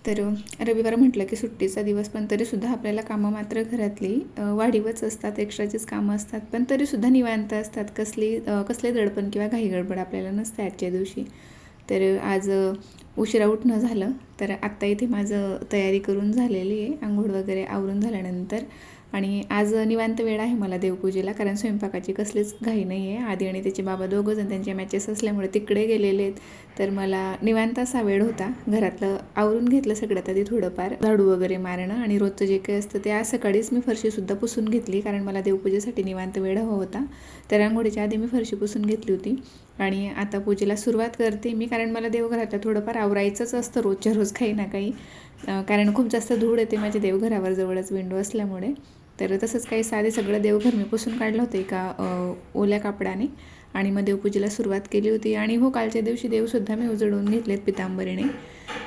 तर रविवार म्हटलं की सुट्टीचा दिवस, पण तरीसुद्धा आपल्याला कामं मात्र घरातली वाढीवच असतात, एक्स्ट्राचीच कामं असतात, पण तरीसुद्धा निवांत असतात. कसले दडपण किंवा घाई गडबड आपल्याला नसते आजच्या दिवशी. तर आज उशिरा उठणं झालं. तर आत्ता इथे माझं तयारी करून झालेली आहे, आंघोळ वगैरे आवरून झाल्यानंतर. आणि आज निवांत वेळ आहे मला देवपूजेला, कारण स्वयंपाकाची कसलीच घाई नाही आहे. आधी आणि त्याचे बाबा दोघंजण त्यांच्या मॅचेस असल्यामुळे तिकडे गेलेले आहेत. तर मला निवांत असा वेळ होता. घरातलं आवरून घेतलं सगळ्यात आधी, थोडंफार झाडू वगैरे मारणं, आणि रोजचं जे काही असतं ते आज सकाळीच मी फरशीसुद्धा पुसून घेतली, कारण मला देवपूजेसाठी निवांत वेळ हवा होता. तर आंघोळीच्या आधी मी फरशी पुसून घेतली होती. आणि आता पूजेला सुरुवात करते मी, कारण मला देवघरातलं थोडंफार आवरायचंच असतं रोजच्या रोज काही ना काही, कारण खूप जास्त धूळ येते माझ्या देवघरावर, जवळच विंडो असल्यामुळे. तर तसंच काही साधे सगळं देवघर मी पुसून काढलं होतं एका ओल्या कापडाने, आणि मग देवपूजेला सुरुवात केली होती. आणि हो, कालच्या दिवशी देवसुद्धा मी उजळून घेतलेत पितांबरीने.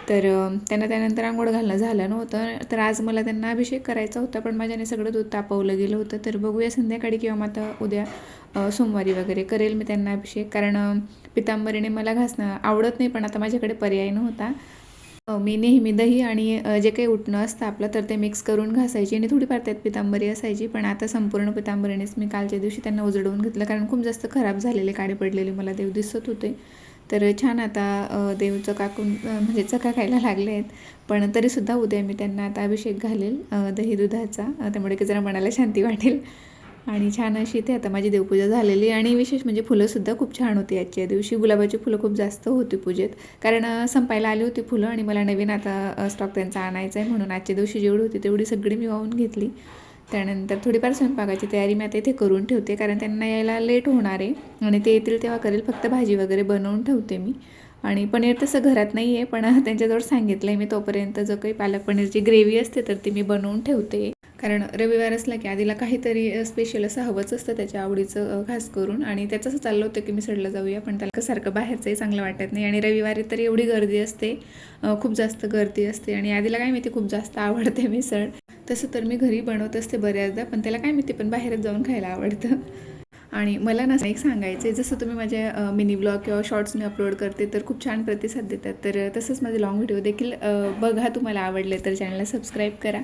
तर त्यांना त्यानंतर आंघोळ घालणं झालं नव्हतं. तर आज मला त्यांना अभिषेक करायचा होता, पण माझ्याने सगळं दूध तापवलं गेलं होतं. तर बघूया संध्याकाळी किंवा मग आता उद्या सोमवारी वगैरे करेल मी त्यांना अभिषेक, कारण पितांबरीने मला घासणं आवडत नाही, पण आता माझ्याकडे पर्याय नव्हता. मी नेहमी दही आणि जे काही उटणं असतं आपलं, तर ते मिक्स करून घासायची, आणि थोडीफार त्यात पितांबरी असायची. पण आता संपूर्ण पितांबरीनेच मी कालच्या दिवशी त्यांना उजळवून घेतलं, कारण खूप जास्त खराब झालेले, काळे पडलेले मला देव दिसत होते. तर छान आता देव चकाकून म्हणजे चकाकायला लागले आहेत. पण तरीसुद्धा उद्या मी त्यांना आता अभिषेक घालेल दही दुधाचा, त्यामुळे की जरा मनाला शांती वाटेल. आणि छान अशी इथे आता माझी देवपूजा झालेली. आणि विशेष म्हणजे फुलंसुद्धा खूप छान होती आजच्या दिवशी. गुलाबाची फुलं खूप जास्त होती पूजेत, कारण संपायला आली होती फुलं, आणि मला नवीन आता स्टॉक त्यांचा आणायचा आहे, म्हणून आजच्या दिवशी जेवढी होती तेवढी सगळी मी वाहून घेतली. त्यानंतर थोडीफार स्वयंपाकाची तयारी मी आता इथे करून ठेवते, कारण त्यांना यायला लेट होणार आहे, आणि ते येतील तेव्हा करेल. फक्त भाजी वगैरे बनवून ठेवते मी. आणि पनीर तसं घरात नाही आहे, पण त्यांच्याजवळ सांगितलं आहे मी, तोपर्यंत जो काही पालक पनीरची ग्रेव्ही असते तर ती मी बनवून ठेवते. कारण रविवार असला की आधीला काहीतरी स्पेशल असं हवंच असतं त्याच्या आवडीचं, खास करून. आणि त्याचं असं चाललं होतं की मिसळला जाऊया, पण त्याला सारखं बाहेरचंही चांगलं वाटत नाही. आणि रविवारी तर एवढी गर्दी असते, खूप जास्त गर्दी असते. आणि आधीला काय माहिती खूप जास्त आवडते मिसळ. तसं तर मी घरी बनवत असते बऱ्याचदा, पण त्याला काय माहिती पण बाहेरच जाऊन खायला आवडतं. आणि मला ना एक सांगायचं आहे, जसं तुम्ही माझ्या मिनी ब्लॉग किंवा शॉर्ट्स मी अपलोड करते तर खूप छान प्रतिसाद देतात, तर तसंच माझे लॉंग व्हिडिओ देखील बघा. तुम्हाला आवडले तर चॅनलला सबस्क्राईब करा,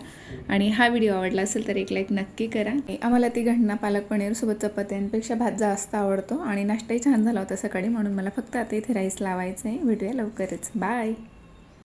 आणि हा व्हिडिओ आवडला असेल तर एक लाईक नक्की करा. आम्हाला तिघांना पालक पनीरसोबत चपात्यांपेक्षा भात जास्त आवडतो, आणि नाश्ताही छान झाला होता सकाळी, म्हणून मला फक्त आता इथे राईस लावायचं आहे. भेटूया लवकरच, बाय.